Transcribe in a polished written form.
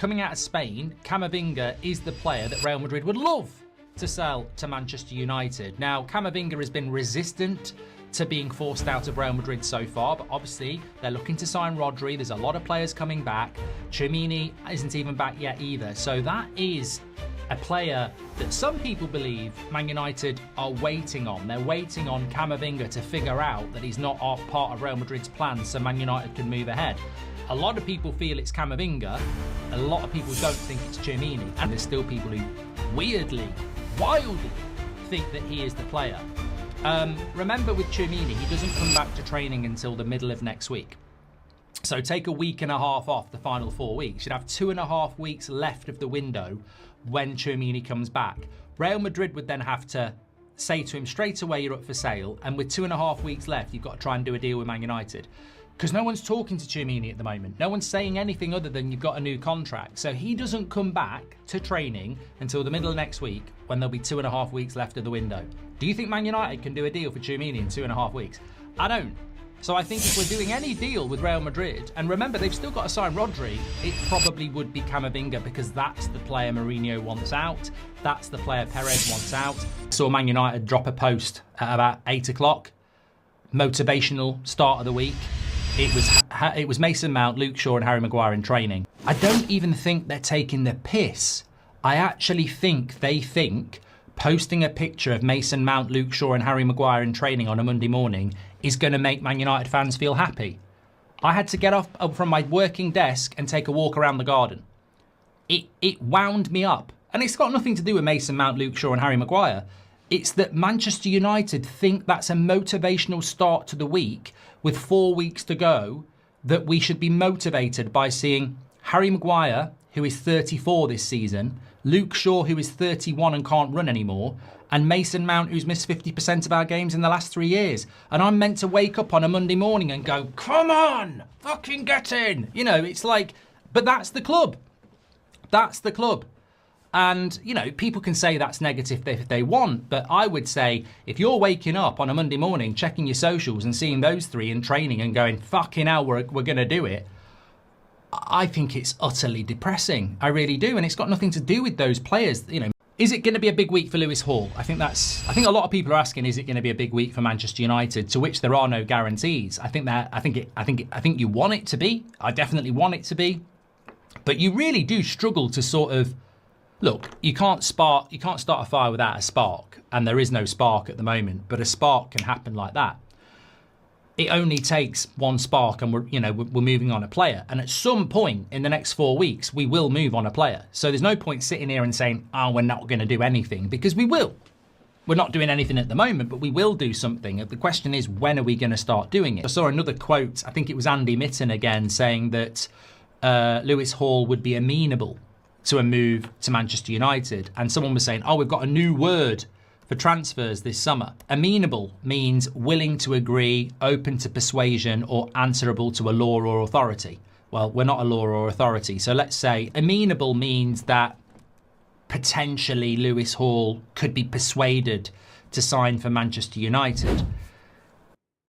coming out of Spain, Camavinga is the player that Real Madrid would love to sell to Manchester United. Now, Camavinga has been resistant to being forced out of Real Madrid so far, but obviously they're looking to sign Rodri. There's a lot of players coming back. Tchouaméni isn't even back yet either. So that is a player that some people believe Man United are waiting on. They're waiting on Camavinga to figure out that he's not part of Real Madrid's plans so Man United can move ahead. A lot of people feel it's Camavinga. A lot of people don't think it's Tchouaméni. And there's still people who weirdly, wildly think that he is the player. Remember with Tchouaméni, he doesn't come back to training until the middle of next week. So take a week and a half off the final 4 weeks. You'd have 2.5 weeks left of the window when Tchouaméni comes back. Real Madrid would then have to say to him straight away, you're up for sale. And with 2.5 weeks left, you've got to try and do a deal with Man United. Because no one's talking to Tchouaméni at the moment. No one's saying anything other than you've got a new contract. So he doesn't come back to training until the middle of next week when there'll be 2.5 weeks left of the window. Do you think Man United can do a deal for Tchouaméni in 2.5 weeks? I don't. So I think if we're doing any deal with Real Madrid, and remember they've still got to sign Rodri, it probably would be Camavinga because that's the player Mourinho wants out. That's the player Perez wants out. Saw Man United drop a post at about 8 o'clock. Motivational start of the week. It was Mason Mount, Luke Shaw and Harry Maguire in training. I don't even think they're taking the piss. I actually think they think posting a picture of Mason Mount, Luke Shaw and Harry Maguire in training on a Monday morning is going to make Man United fans feel happy. I had to get off from my working desk and take a walk around the garden. It wound me up. And it's got nothing to do with Mason Mount, Luke Shaw and Harry Maguire. It's that Manchester United think that's a motivational start to the week with 4 weeks to go, that we should be motivated by seeing Harry Maguire, who is 34 this season, Luke Shaw, who is 31 and can't run anymore, and Mason Mount, who's missed 50% of our games in the last 3 years. And I'm meant to wake up on a Monday morning and go, come on, fucking get in. You know, it's like, but that's the club. That's the club. And, you know, people can say that's negative if they want, but I would say if you're waking up on a Monday morning, checking your socials and seeing those three in training and going, fucking hell, we're going to do it, I think it's utterly depressing. I really do. And it's got nothing to do with those players. You know, is it going to be a big week for Lewis Hall? I think a lot of people are asking, is it going to be a big week for Manchester United? To which there are no guarantees. I think you want it to be. I definitely want it to be. But you really do struggle to sort of, look, you can't start a fire without a spark, and there is no spark at the moment, but a spark can happen like that. It only takes one spark and we're moving on a player. And at some point in the next 4 weeks, we will move on a player. So there's no point sitting here and saying, oh, we're not going to do anything, because we will. We're not doing anything at the moment, but we will do something. The question is, when are we going to start doing it? I saw another quote, I think it was Andy Mitten again, saying that Lewis Hall would be amenable to a move to Manchester United. And someone was saying, oh, we've got a new word for transfers this summer. Amenable means willing to agree, open to persuasion, or answerable to a law or authority. Well, we're not a law or authority. So let's say amenable means that potentially Lewis Hall could be persuaded to sign for Manchester United.